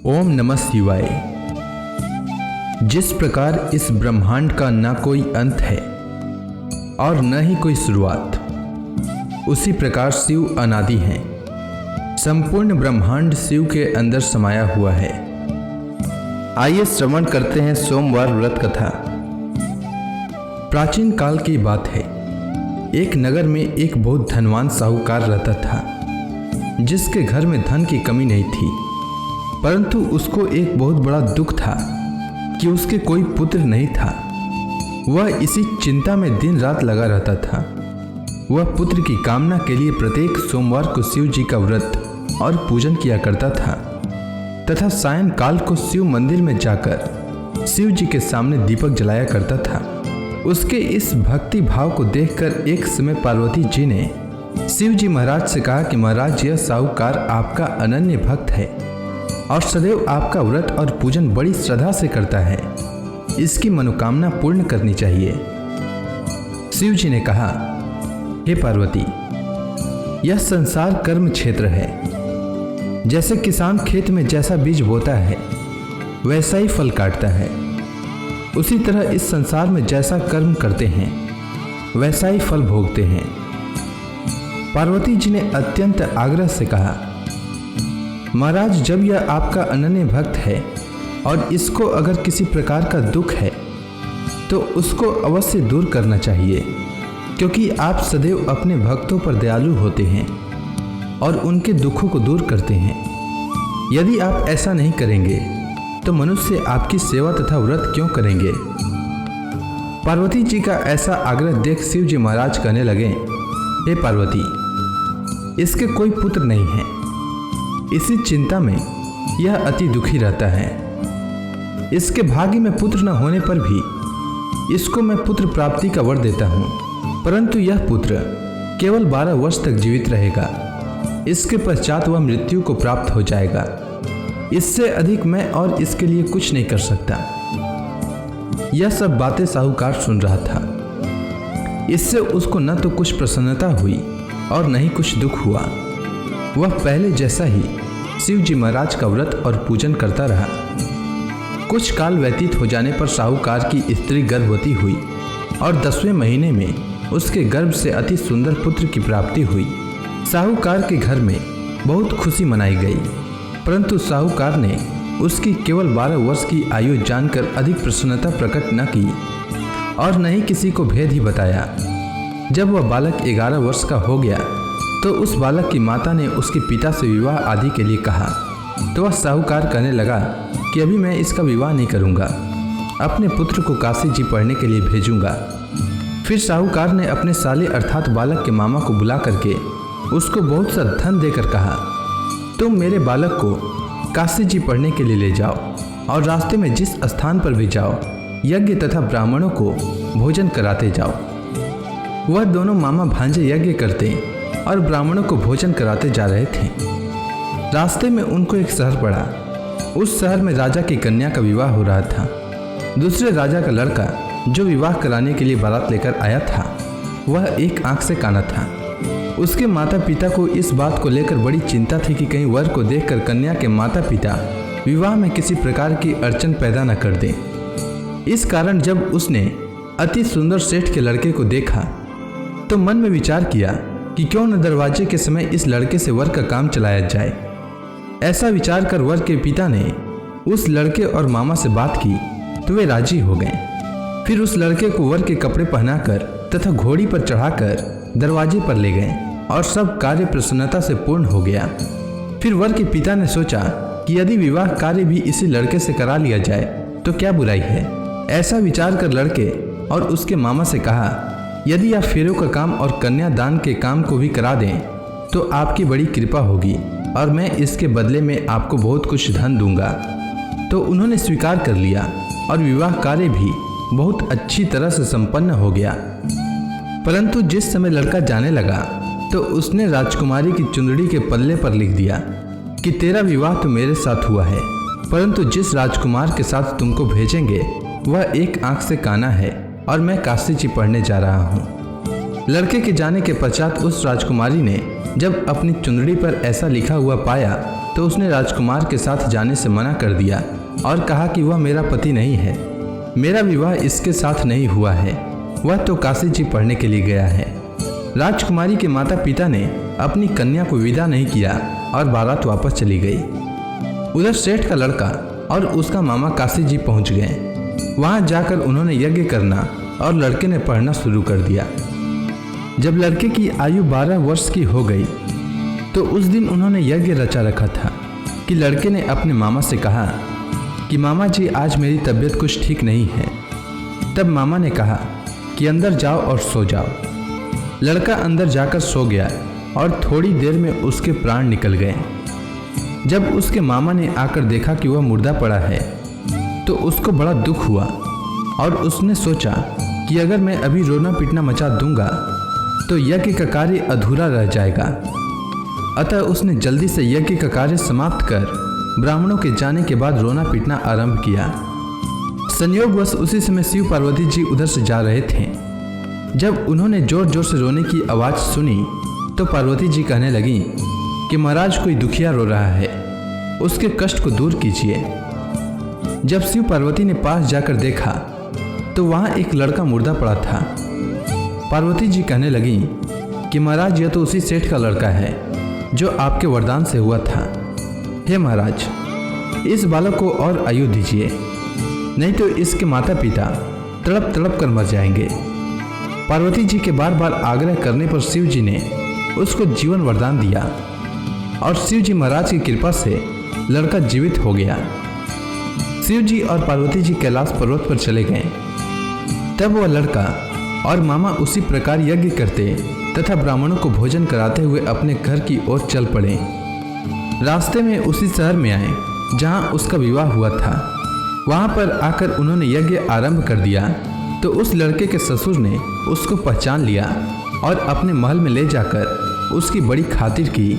ओम नमः शिवाय। जिस प्रकार इस ब्रह्मांड का न कोई अंत है और न ही कोई शुरुआत, उसी प्रकार शिव अनादि हैं। संपूर्ण ब्रह्मांड शिव के अंदर समाया हुआ है। आइए श्रवण करते हैं सोमवार व्रत कथा। प्राचीन काल की बात है। एक नगर में एक बहुत धनवान साहूकार रहता था, जिसके घर में धन की कमी नहीं थी, परंतु उसको एक बहुत बड़ा दुख था कि उसके कोई पुत्र नहीं था। वह इसी चिंता में दिन रात लगा रहता था। वह पुत्र की कामना के लिए प्रत्येक सोमवार को शिव जी का व्रत और पूजन किया करता था तथा सायंकाल को शिव मंदिर में जाकर शिव जी के सामने दीपक जलाया करता था। उसके इस भक्ति भाव को देखकर एक समय पार्वती जी ने शिव जी महाराज से कहा कि महाराज, यह साहूकार आपका अनन्य भक्त है और सदैव आपका व्रत और पूजन बड़ी श्रद्धा से करता है। इसकी मनोकामना पूर्ण करनी चाहिए। शिव जी ने कहा, हे पार्वती, यह संसार कर्म क्षेत्र है। जैसे किसान खेत में जैसा बीज बोता है वैसा ही फल काटता है, उसी तरह इस संसार में जैसा कर्म करते हैं वैसा ही फल भोगते हैं। पार्वती जी ने अत्यंत आग्रह से कहा, महाराज, जब यह आपका अनन्य भक्त है और इसको अगर किसी प्रकार का दुख है तो उसको अवश्य दूर करना चाहिए, क्योंकि आप सदैव अपने भक्तों पर दयालु होते हैं और उनके दुखों को दूर करते हैं। यदि आप ऐसा नहीं करेंगे तो मनुष्य आपकी सेवा तथा व्रत क्यों करेंगे। पार्वती जी का ऐसा आग्रह देख शिव जी महाराज कहने लगे, हे पार्वती, इसके कोई पुत्र नहीं है। इसी चिंता में यह अति दुखी रहता है। इसके भाग्य में पुत्र न होने पर भी इसको मैं पुत्र प्राप्ति का वर देता हूँ, परंतु यह पुत्र केवल 12 वर्ष तक जीवित रहेगा। इसके पश्चात वह मृत्यु को प्राप्त हो जाएगा। इससे अधिक मैं और इसके लिए कुछ नहीं कर सकता। यह सब बातें साहूकार सुन रहा था। इससे उसको न तो कुछ प्रसन्नता हुई और न ही कुछ दुख हुआ। वह पहले जैसा ही शिव जी महाराज का व्रत और पूजन करता रहा। कुछ काल व्यतीत हो जाने पर साहूकार की स्त्री गर्भवती हुई और 10वें महीने में उसके गर्भ से अति सुंदर पुत्र की प्राप्ति हुई। साहूकार के घर में बहुत खुशी मनाई गई, परंतु साहूकार ने उसकी केवल 12 वर्ष की आयु जानकर अधिक प्रसन्नता प्रकट न की और न ही किसी को भेद ही बताया। जब वह बालक 11 वर्ष का हो गया तो उस बालक की माता ने उसके पिता से विवाह आदि के लिए कहा, तो वह साहूकार कहने लगा कि अभी मैं इसका विवाह नहीं करूंगा, अपने पुत्र को काशी जी पढ़ने के लिए भेजूंगा। फिर साहूकार ने अपने साले अर्थात बालक के मामा को बुला करके उसको बहुत सा धन देकर कहा, तुम मेरे बालक को काशी जी पढ़ने के लिए ले जाओ और रास्ते में जिस स्थान पर भी जाओ यज्ञ तथा ब्राह्मणों को भोजन कराते जाओ। वह दोनों मामा भांजे यज्ञ करते और ब्राह्मणों को भोजन कराते जा रहे थे। रास्ते में उनको एक शहर पड़ा। उस शहर में राजा की कन्या का विवाह हो रहा था। दूसरे राजा का लड़का जो विवाह कराने के लिए बारात लेकर आया था, वह एक आंख से काना था। उसके माता पिता को इस बात को लेकर बड़ी चिंता थी कि कहीं वर को देखकर कन्या के माता पिता विवाह में किसी प्रकार की अड़चन पैदा न कर दें। इस कारण जब उसने अति सुंदर सेठ के लड़के को देखा तो मन में विचार किया कि क्यों न दरवाजे के समय इस लड़के से वर का काम चलाया जाए। ऐसा विचार कर वर के पिता ने उस लड़के और मामा से बात की तो वे राजी हो गए। फिर उस लड़के को वर के कपड़े पहनाकर तथा घोड़ी पर चढ़ाकर दरवाजे पर ले गए और सब कार्य प्रसन्नता से पूर्ण हो गया। फिर वर के पिता ने सोचा कि यदि विवाह कार्य भी इसी लड़के से करा लिया जाए तो क्या बुराई है। ऐसा विचार कर लड़के और उसके मामा से कहा, यदि आप फेरों का काम और कन्यादान के काम को भी करा दें तो आपकी बड़ी कृपा होगी और मैं इसके बदले में आपको बहुत कुछ धन दूंगा। तो उन्होंने स्वीकार कर लिया और विवाह कार्य भी बहुत अच्छी तरह से संपन्न हो गया। परंतु जिस समय लड़का जाने लगा तो उसने राजकुमारी की चुंदड़ी के पल्ले पर लिख दिया कि तेरा विवाह तो मेरे साथ हुआ है, परंतु जिस राजकुमार के साथ तुमको भेजेंगे वह एक आंख से काना है और मैं काशी जी पढ़ने जा रहा हूँ। लड़के के जाने के पश्चात उस राजकुमारी ने जब अपनी चुंदड़ी पर ऐसा लिखा हुआ पाया तो उसने राजकुमार के साथ जाने से मना कर दिया और कहा कि वह मेरा पति नहीं है, मेरा विवाह इसके साथ नहीं हुआ है, वह तो काशी जी पढ़ने के लिए गया है। राजकुमारी के माता पिता ने अपनी कन्या को विदा नहीं किया और बारात वापस चली गई। उधर सेठ का लड़का और उसका मामा काशी जी पहुंच गए। वहां जाकर उन्होंने यज्ञ करना और लड़के ने पढ़ना शुरू कर दिया। जब लड़के की आयु 12 वर्ष की हो गई तो उस दिन उन्होंने यज्ञ रचा रखा था कि लड़के ने अपने मामा से कहा कि मामा जी आज मेरी तबीयत कुछ ठीक नहीं है। तब मामा ने कहा कि अंदर जाओ और सो जाओ। लड़का अंदर जाकर सो गया और थोड़ी देर में उसके प्राण निकल गए। जब उसके मामा ने आकर देखा कि वह मुर्दा पड़ा है तो उसको बड़ा दुख हुआ और उसने सोचा कि अगर मैं अभी रोना पीटना मचा दूंगा तो यज्ञ का कार्य अधूरा रह जाएगा। अतः उसने जल्दी से यज्ञ का कार्य समाप्त कर ब्राह्मणों के जाने के बाद रोना पीटना आरंभ किया। संयोगवश उसी समय शिव पार्वती जी उधर से जा रहे थे। जब उन्होंने जोर जोर से रोने की आवाज़ सुनी तो पार्वती जी कहने लगी कि महाराज कोई दुखिया रो रहा है, उसके कष्ट को दूर कीजिए। जब शिव पार्वती ने पास जाकर देखा तो वहाँ एक लड़का मुर्दा पड़ा था। पार्वती जी कहने लगी कि महाराज यह तो उसी सेठ का लड़का है जो आपके वरदान से हुआ था। हे महाराज, इस बालक को और आयु दीजिए, नहीं तो इसके माता पिता तड़प तड़प कर मर जाएंगे। पार्वती जी के बार बार आग्रह करने पर शिव जी ने उसको जीवन वरदान दिया और शिव जी महाराज की कृपा से लड़का जीवित हो गया। शिव जी और पार्वती जी कैलाश पर्वत पर चले गए। तब वह लड़का और मामा उसी प्रकार यज्ञ करते तथा ब्राह्मणों को भोजन कराते हुए अपने घर की ओर चल पड़े। रास्ते में उसी शहर में आए जहां उसका विवाह हुआ था। वहां पर आकर उन्होंने यज्ञ आरंभ कर दिया तो उस लड़के के ससुर ने उसको पहचान लिया और अपने महल में ले जाकर उसकी बड़ी खातिर की।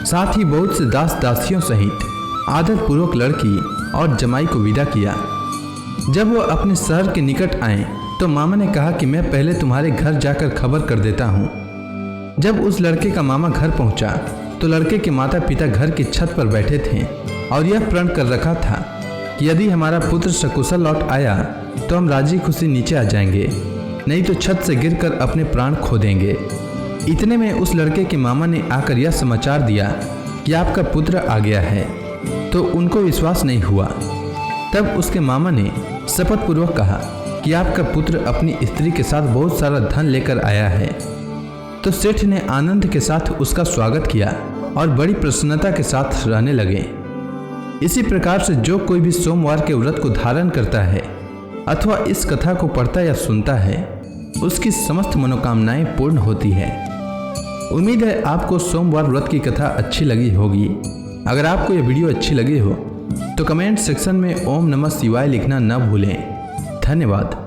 साथ ही बहुत से दास दासियों सहित आदरपूर्वक लड़की और जमाई को विदा किया। जब वह अपने शहर के निकट आए तो मामा ने कहा कि मैं पहले तुम्हारे घर जाकर खबर कर देता हूँ। जब उस लड़के का मामा घर पहुँचा तो लड़के के माता पिता घर की छत पर बैठे थे और यह प्रण कर रखा था कि यदि हमारा पुत्र सकुशल लौट आया तो हम राजी खुशी नीचे आ जाएंगे, नहीं तो छत से गिरकर अपने प्राण खो देंगे। इतने में उस लड़के के मामा ने आकर यह समाचार दिया कि आपका पुत्र आ गया है, तो उनको विश्वास नहीं हुआ। तब उसके मामा ने शपथ पूर्वक कहा कि आपका पुत्र अपनी स्त्री के साथ बहुत सारा धन लेकर आया है। तो सेठ ने आनंद के साथ उसका स्वागत किया और बड़ी प्रसन्नता के साथ रहने लगे। इसी प्रकार से जो कोई भी सोमवार के व्रत को धारण करता है अथवा इस कथा को पढ़ता या सुनता है उसकी समस्त मनोकामनाएं पूर्ण होती है। उम्मीद है आपको सोमवार व्रत की कथा अच्छी लगी होगी। अगर आपको यह वीडियो अच्छी लगी हो तो कमेंट सेक्शन में ओम नमः शिवाय लिखना न भूलें। धन्यवाद।